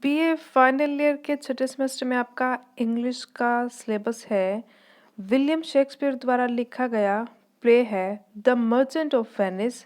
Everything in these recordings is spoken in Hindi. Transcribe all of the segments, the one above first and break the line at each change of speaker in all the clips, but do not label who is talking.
बीए फाइनल ईयर के छठे सेमेस्टर में आपका इंग्लिश का सिलेबस है। विलियम शेक्सपियर द्वारा लिखा गया प्ले है the merchant of Venice.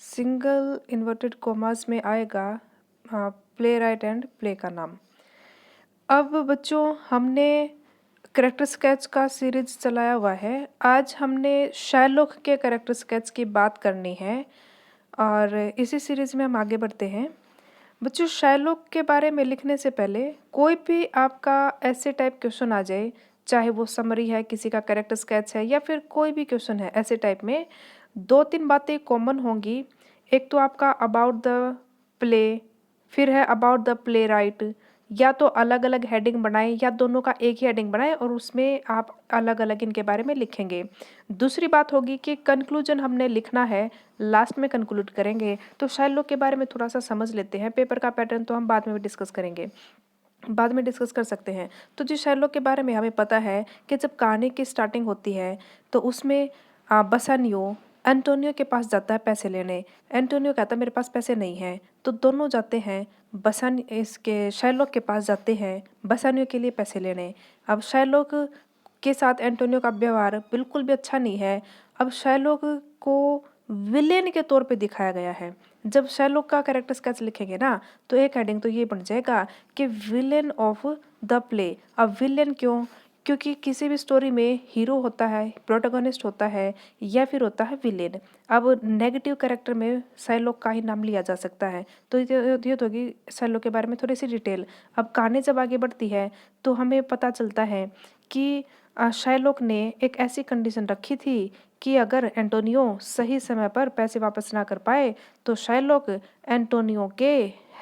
Single inverted commas में आएगा प्ले राइट एंड प्ले का नाम। अब बच्चों हमने करेक्टर स्केच का सीरीज चलाया हुआ है। आज हमने शार्लॉक के करेक्टर स्केच की बात करनी है और इसी सीरीज में हम आगे बढ़ते हैं। बच्चों शार्लॉक के बारे में लिखने से पहले कोई भी आपका ऐसे टाइप क्वेश्चन आ जाए, चाहे वो समरी है, किसी का कैरेक्टर स्केच है या फिर कोई भी क्वेश्चन है, ऐसे टाइप में दो तीन बातें कॉमन होंगी। एक तो आपका अबाउट द प्ले, फिर है अबाउट द प्ले राइट। या तो अलग अलग हेडिंग बनाएं या दोनों का एक ही हेडिंग बनाएं और उसमें आप अलग अलग इनके बारे में लिखेंगे। दूसरी बात होगी कि कंक्लूजन हमने लिखना है, लास्ट में कंक्लूड करेंगे। तो शार्लॉक के बारे में थोड़ा सा समझ लेते हैं। पेपर का पैटर्न तो हम बाद में भी डिस्कस करेंगे, बाद में डिस्कस कर सकते हैं। तो जी शार्लॉक के बारे में हमें पता है कि जब कहानी की स्टार्टिंग होती है तो उसमें बसानियो एंटोनियो के पास जाता है पैसे लेने। एंटोनियो कहता है मेरे पास पैसे नहीं हैं, तो दोनों जाते हैं इसके शार्लॉक के पास जाते हैं बसानियो के लिए पैसे लेने। अब शार्लॉक के साथ एंटोनियो का व्यवहार बिल्कुल भी अच्छा नहीं है। अब शार्लॉक को विलेन के तौर पे दिखाया गया है। जब शार्लॉक का कैरेक्टर स्केच लिखेंगे ना तो एक हेडिंग तो ये बन जाएगा कि विलेन ऑफ द प्ले। अब विलेन क्यों? क्योंकि किसी भी स्टोरी में हीरो होता है, प्रोटोगनिस्ट होता है या फिर होता है विलेन। अब नेगेटिव कैरेक्टर में शार्लॉक का ही नाम लिया जा सकता है। तो ये तो होगी शार्लॉक के बारे में थोड़ी सी डिटेल। अब कहानी जब आगे बढ़ती है तो हमें पता चलता है कि शार्लॉक ने एक ऐसी कंडीशन रखी थी कि अगर एंटोनियो सही समय पर पैसे वापस ना कर पाए तो शार्लॉक एंटोनियो के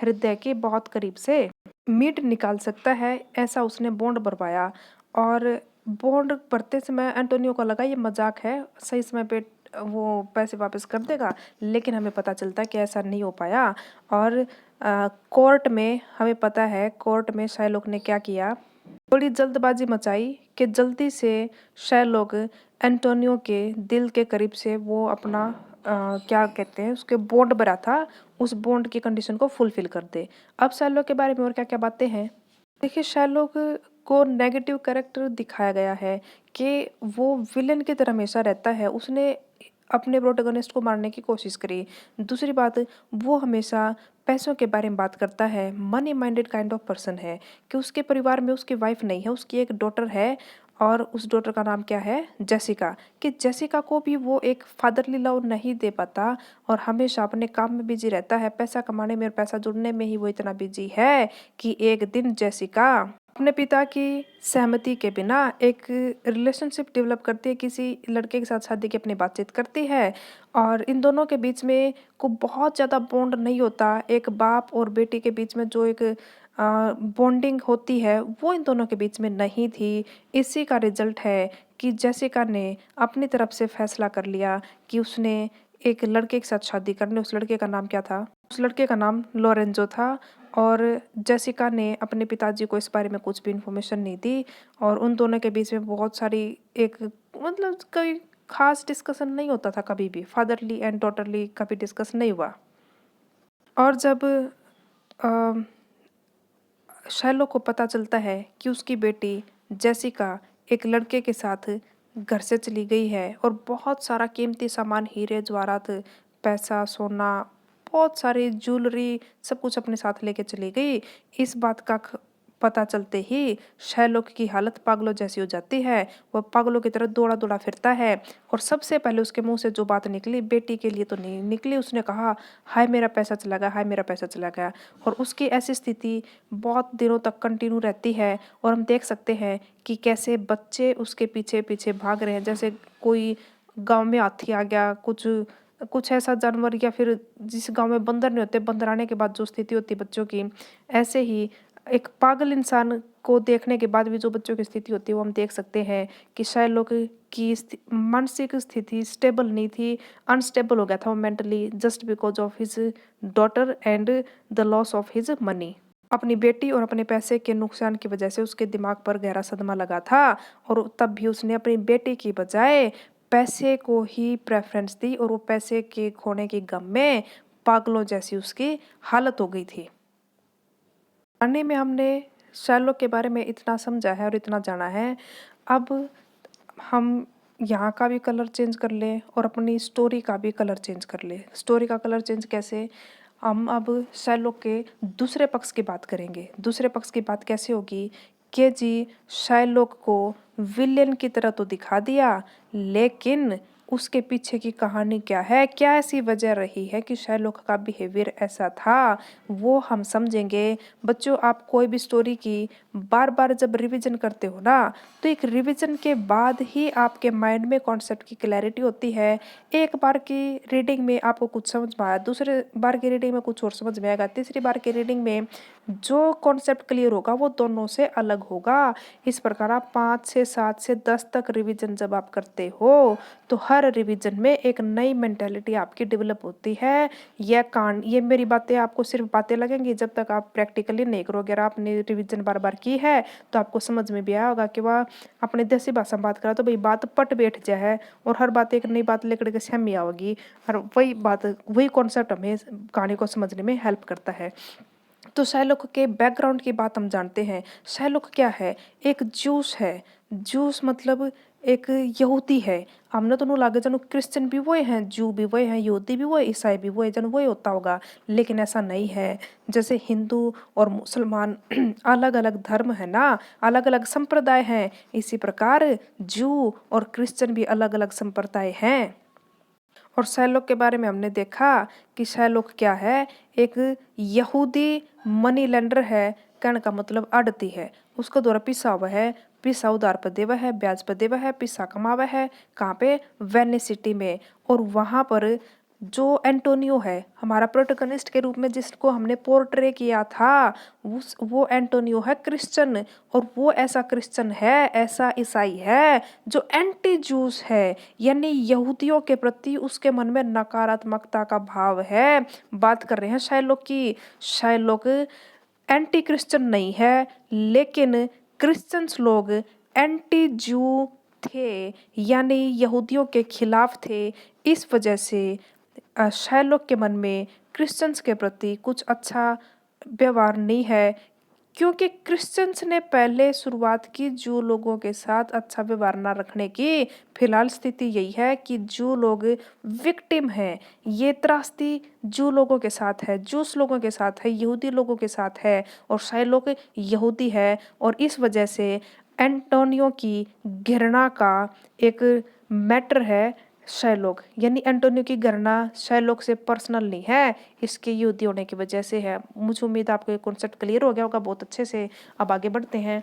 हृदय के बहुत करीब से मीट निकाल सकता है। ऐसा उसने बॉन्ड भरवाया और बॉन्ड भरते समय एंटोनियो को लगा ये मजाक है, सही समय पे वो पैसे वापस कर देगा। लेकिन हमें पता चलता है कि ऐसा नहीं हो पाया। और कोर्ट में हमें पता है कोर्ट में शार्लॉक ने क्या किया, बड़ी जल्दबाजी मचाई कि जल्दी से शार्लॉक एंटोनियो के दिल के करीब से वो अपना क्या कहते हैं उसके बॉन्ड भरा था, उस बॉन्ड की कंडीशन को फुलफिल कर दे। अब शार्लॉक के बारे में और क्या क्या बातें हैं देखिए। शार्लॉक को नेगेटिव कैरेक्टर दिखाया गया है कि वो विलेन की तरह हमेशा रहता है। उसने अपने प्रोटोगनिस्ट को मारने की कोशिश करी। दूसरी बात, वो हमेशा पैसों के बारे में बात करता है, money minded kind of person है कि उसके परिवार में उसकी वाइफ नहीं है, उसकी एक डॉटर है और उस डॉटर का नाम क्या है, जेसिका। कि जेसिका को भी वो एक फादरली लव नहीं दे पाता और हमेशा अपने काम में बिजी रहता है, पैसा कमाने में और पैसा जुड़ने में ही वो इतना बिजी है कि एक दिन जेसिका अपने पिता की सहमति के बिना एक रिलेशनशिप डेवलप करती है, किसी लड़के के साथ शादी की अपनी बातचीत करती है और इन दोनों के बीच में को बहुत ज़्यादा बॉन्ड नहीं होता। एक बाप और बेटी के बीच में जो एक बॉन्डिंग होती है वो इन दोनों के बीच में नहीं थी। इसी का रिजल्ट है कि जेसिका ने अपनी तरफ से फैसला कर लिया कि उसने एक लड़के के साथ शादी करनी। उस लड़के का नाम क्या था? उस लड़के का नाम लोरेंजो था। और जेसिका ने अपने पिताजी को इस बारे में कुछ भी इन्फॉर्मेशन नहीं दी और उन दोनों के बीच में बहुत सारी एक मतलब कोई खास डिस्कशन नहीं होता था कभी भी, फादरली एंड डॉटरली कभी डिस्कस नहीं हुआ। और जब शार्लॉक को पता चलता है कि उसकी बेटी जेसिका एक लड़के के साथ घर से चली गई है और बहुत सारा कीमती सामान, हीरे जवाहरात, पैसा, सोना, बहुत सारी ज्वेलरी, सब कुछ अपने साथ लेके चली गई। इस बात का पता चलते ही शार्लॉक की हालत पागलों जैसी हो जाती है। वह पागलों की तरह दौड़ा दौड़ा फिरता है और सबसे पहले उसके मुंह से जो बात निकली बेटी के लिए तो नहीं निकली। उसने कहा हाय मेरा पैसा चला गया, हाय मेरा पैसा चला गया। और उसकी ऐसी स्थिति बहुत दिनों तक कंटिन्यू रहती है और हम देख सकते हैं कि कैसे बच्चे उसके पीछे पीछे भाग रहे हैं। जैसे कोई गांव में हाथी आ गया, कुछ कुछ ऐसा जानवर, या फिर जिस गांव में बंदर नहीं होते, बंदर आने के बाद जो स्थिति होती है बच्चों की, ऐसे ही एक पागल इंसान को देखने के बाद भी जो बच्चों की स्थिति होती है वो हम देख सकते हैं कि शार्लॉक की मानसिक स्थिति स्टेबल नहीं थी, अनस्टेबल हो गया था वो mentally, just because of his daughter and the loss of his money. अपनी बेटी और अपने पैसे के नुकसान की वजह से उसके दिमाग पर गहरा सदमा लगा था और तब भी उसने अपनी बेटी की बजाय पैसे को ही प्रेफरेंस दी और वो पैसे के खोने के गम में पागलों जैसी उसकी हालत हो गई थी। कहानी में हमने शर्लॉक के बारे में इतना समझा है और इतना जाना है। अब हम यहाँ का भी कलर चेंज कर लें और अपनी स्टोरी का भी कलर चेंज कर लें। स्टोरी का कलर चेंज कैसे? हम अब शर्लॉक के दूसरे पक्ष की बात करेंगे। दूसरे पक्ष की बात कैसे होगी कि जी शर्लॉक को विलेन की तरह तो दिखा दिया, लेकिन उसके पीछे की कहानी क्या है, क्या ऐसी वजह रही है कि शर्लॉक का बिहेवियर ऐसा था, वो हम समझेंगे। बच्चों, आप कोई भी स्टोरी की बार बार जब रिवीजन करते हो ना, तो एक रिवीजन के बाद ही आपके माइंड में कॉन्सेप्ट की क्लैरिटी होती है। एक बार की रीडिंग में आपको कुछ समझ में आया, दूसरे बार की रीडिंग में कुछ और समझ में आएगा, तीसरी बार की रीडिंग में जो कॉन्सेप्ट क्लियर होगा वो दोनों से अलग होगा। इस प्रकार आप 5 से 7 से 10 तक रिवीजन जब आप करते हो, तो हर रिवीजन में एक नई मेंटेलिटी आपकी डेवलप होती है। ये मेरी बातें आपको सिर्फ बातें लगेंगी, जब तक आप प्रैक्टिकली नहीं करोगे। अगर आपने रिवीजन बार बार की है तो आपको समझ में भी आया होगा कि वह अपने देसी भाषा में बात करा तो भाई बात पट बैठ जाए है, और हर बात एक नई बात लेकर के सहमी आओगी, और वही बात वही कॉन्सेप्ट हमें कहानी को समझने में हेल्प करता है। तो शैलोक के बैकग्राउंड की बात हम जानते हैं। शैलोक क्या है? एक जूस है। जूस मतलब एक यहूदी है। हमने तो नहीं लागे जनो क्रिश्चियन भी वही हैं, जू भी वही हैं, यहूदी भी वही, ईसाई भी वही, जन वही होता होगा, लेकिन ऐसा नहीं है। जैसे हिंदू और मुसलमान अलग अलग धर्म है ना, अलग अलग संप्रदाय हैं, इसी प्रकार जू और क्रिश्चियन भी अलग अलग संप्रदाय हैं। और शैलोक के बारे में हमने देखा कि शैलोक क्या है? एक यहूदी मनी लेंडर है। कहने का मतलब आड़ती है। उसका द्वारा पिसा हुआ है, पिसा उधार पर देवा है, ब्याज पर देवा है, पिसा कमावा है। कहाँ पे? वेनिस सिटी में। और वहां पर जो एंटोनियो है, हमारा प्रोटोगनिस्ट के रूप में जिसको हमने पोर्ट्रे किया था, वो एंटोनियो है क्रिश्चियन। और वो ऐसा क्रिश्चियन है, ऐसा ईसाई है जो एंटी जूस है, यानी यहूदियों के प्रति उसके मन में नकारात्मकता का भाव है। बात कर रहे हैं शायलोक की। शायलोक एंटी क्रिश्चियन नहीं है, लेकिन क्रिश्चियंस लोग एंटी जू थे, यानी यहूदियों के खिलाफ थे। इस वजह से शायलोक के मन में क्रिश्चियंस के प्रति कुछ अच्छा व्यवहार नहीं है, क्योंकि क्रिश्चियंस ने पहले शुरुआत की जू लोगों के साथ अच्छा व्यवहार ना रखने की। फिलहाल स्थिति यही है कि जू लोग विक्टिम हैं। ये त्रासदी जू लोगों के साथ है, जूस लोगों के साथ है, यहूदी लोगों के साथ है, और शायलोक यहूदी है। और इस वजह से एंटोनियो की घृणा का एक मैटर है शायलोक, यानी एंटोनियो की घृणा शायलोक से पर्सनल नहीं है, इसके यहूदी होने की वजह से है। मुझे उम्मीद आपको ये कॉन्सेप्ट क्लियर हो गया होगा बहुत अच्छे से। अब आगे बढ़ते हैं।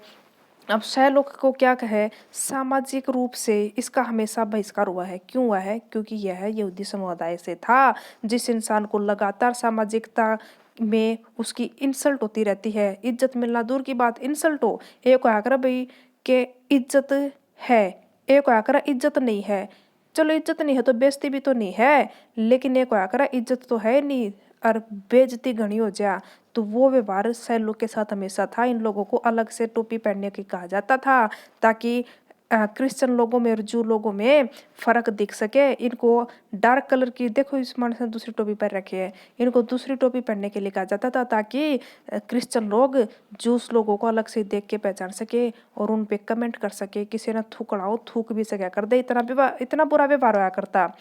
अब शायलोक को क्या कहे? सामाजिक रूप से इसका हमेशा बहिष्कार हुआ है। क्यों हुआ है? क्योंकि यह यहूदी समुदाय से था। जिस इंसान को लगातार सामाजिकता में उसकी इंसल्ट होती रहती है, इज्जत मिलना दूर की बात, इंसल्ट हो, एक आकर भाई के इज्जत है, एक आकर इज्जत नहीं है। चलो इज्जत नहीं है तो बेइज्जती भी तो नहीं है, लेकिन एक आकर इज्जत तो है नहीं और बेइज्जती घनी हो जा, तो वो व्यवहार सैलोक के साथ हमेशा था। इन लोगों को अलग से टोपी पहनने की कहा जाता था, ताकि क्रिश्चियन लोगों में और जू लोगों में फर्क दिख सके। इनको डार्क कलर की, देखो इस मानस ने दूसरी टोपी पहन रखी है, इनको दूसरी टोपी पहनने के लिए कहा जाता था, ताकि क्रिश्चियन लोग जूस लोगों को अलग से देख के पहचान सके और उन पे कमेंट कर सके। किसी ने थूकड़ाओ थूक भी सके कर दे, इतना बुरा व्यवहार होया करता।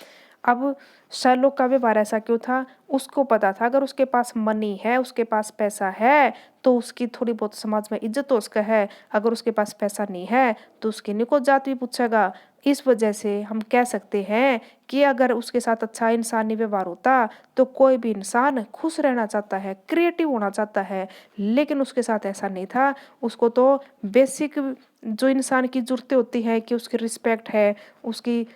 अब शायलोक का व्यवहार ऐसा क्यों था? उसको पता था अगर उसके पास मनी है, उसके पास पैसा है, तो उसकी थोड़ी बहुत समाज में इज्जत तो उसका है। अगर उसके पास पैसा नहीं है तो उसकी निको जात भी पूछेगा। इस वजह से हम कह सकते हैं कि अगर उसके साथ अच्छा इंसानी व्यवहार होता तो कोई भी इंसान खुश रहना चाहता है, क्रिएटिव होना चाहता है, लेकिन उसके साथ ऐसा नहीं था। उसको तो बेसिक जो इंसान की जरूरतें होती हैं कि उसकी रिस्पेक्ट है, उसकी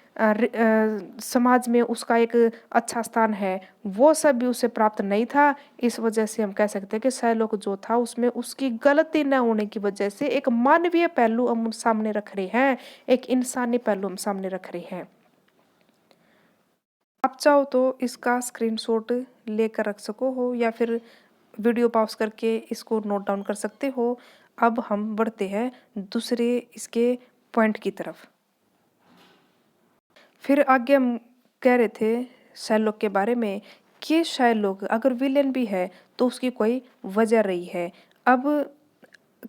समाज में उसका एक अच्छा स्थान है, वो सब भी उसे प्राप्त नहीं था। इस वजह से हम कह सकते हैं कि शायलोक जो था उसमें उसकी गलती न होने की वजह से एक मानवीय पहलू हम सामने रख रहे हैं, एक इंसानी पहलू हम सामने रख रहे हैं। आप चाहो तो इसका स्क्रीनशॉट लेकर रख सको हो, या फिर वीडियो पॉज करके इसको नोट डाउन कर सकते हो। अब हम बढ़ते हैं दूसरे इसके पॉइंट की तरफ। फिर आगे हम कह रहे थे शायलोक के बारे में कि शायलोक अगर विलेन भी है तो उसकी कोई वजह रही है। अब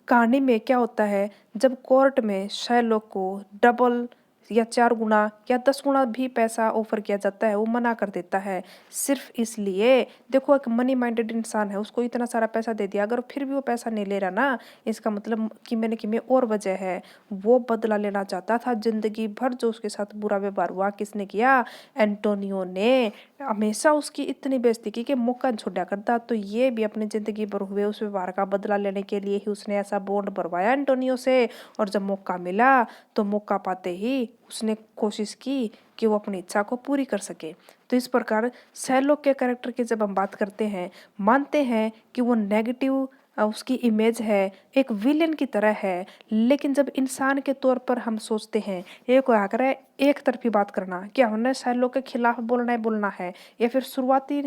कहानी में क्या होता है, जब कोर्ट में शार्लोक को डबल या 4 गुना या 10 गुना भी पैसा ऑफर किया जाता है, वो मना कर देता है। सिर्फ इसलिए, देखो एक मनी माइंडेड इंसान है, उसको इतना सारा पैसा दे दिया, अगर फिर भी वो पैसा नहीं ले रहा ना, इसका मतलब कि मैंने कि में और वजह है। वो बदला लेना चाहता था जिंदगी भर जो उसके साथ बुरा व्यवहार हुआ। किसने किया? एंटोनियो ने। हमेशा उसकी इतनी बेइज्जती की कि मौका छोड़ा करता। तो ये भी अपनी जिंदगी भर हुए उस व्यवहार का बदला लेने के लिए ही उसने ऐसा बॉन्ड भरवाया एंटोनियो से। और जब मौका मिला तो मौका पाते ही उसने कोशिश की कि वो अपनी इच्छा को पूरी कर सके। तो इस प्रकार शैरलॉक के कैरेक्टर की जब हम बात करते हैं, मानते हैं कि वो नेगेटिव उसकी इमेज है, एक विलेन की तरह है, लेकिन जब इंसान के तौर पर हम सोचते हैं, एक आकर है एक तरफी बात करना, क्या हमने शैरलॉक के खिलाफ बोलना है, या फिर शुरुआती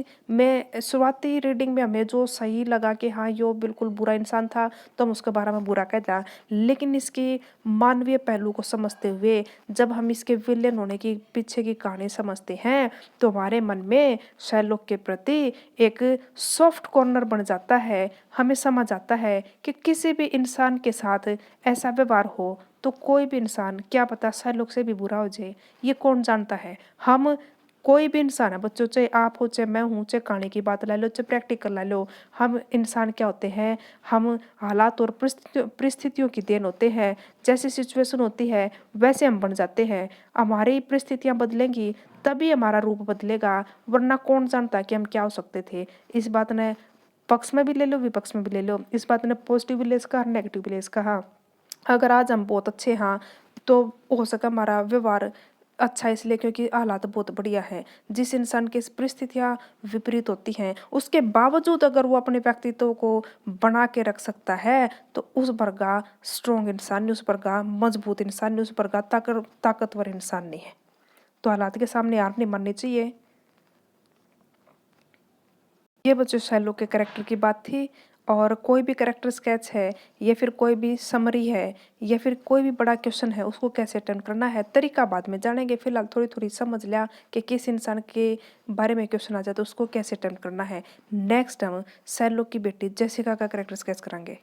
रीडिंग में हमें जो सही लगा कि हाँ यो बिल्कुल बुरा इंसान था, तो हम उसके बारे में बुरा कहता। लेकिन इसकी मानवीय पहलू को समझते हुए जब हम इसके विलेन होने की पीछे की कहानी समझते हैं, तो हमारे मन में शैरलॉक के प्रति एक सॉफ्ट कॉर्नर बन जाता है। हमें समझ आता है कि किसी भी इंसान के साथ ऐसा व्यवहार हो तो कोई भी इंसान, क्या पता शैरलॉक से भी बुरा हो जाए, ये कौन जानता है। हम कोई भी इंसान है बच्चों, चाहे आप हो चाहे मैं हूँ, चाहे कहानी की बात ला लो चाहे प्रैक्टिकल ला लो, हम इंसान क्या होते हैं, हम हालात और परिस्थितियों की देन होते हैं। जैसी सिचुएशन होती है वैसे हम बन जाते हैं। हमारी परिस्थितियां बदलेंगी तभी हमारा रूप बदलेगा, वरना कौन जानता कि हम क्या हो सकते थे। इस बात ने पक्ष में भी ले लो विपक्ष में भी ले लो, इस बात ने पॉजिटिव भी ले इसका नेगेटिव भी ले इसका। हाँ, अगर आज हम बहुत अच्छे हैं तो हो सका हमारा व्यवहार अच्छा इसलिए क्योंकि हालात बहुत बढ़िया है। जिस इंसान की परिस्थितियां विपरीत होती हैं उसके बावजूद अगर वो अपने व्यक्तित्व को बना के रख सकता है, तो उस वर्गा स्ट्रोंग इंसान नहीं, उस वर्गा मजबूत इंसान नहीं, उस वर्गा ताकतवर इंसान नहीं है। तो हालात के सामने हार नहीं माननी चाहिए। ये बच्चों शैलो के कैरेक्टर की बात थी। और कोई भी कैरेक्टर स्केच है या फिर कोई भी समरी है या फिर कोई भी बड़ा क्वेश्चन है, उसको कैसे अटेम्प्ट करना है तरीका बाद में जानेंगे। फिलहाल थोड़ी थोड़ी समझ लिया कि किस इंसान के बारे में क्वेश्चन आ जाए तो उसको कैसे अटेम्प्ट करना है। नेक्स्ट हम शैलो की बेटी जेसिका का कैरेक्टर स्केच कराएंगे।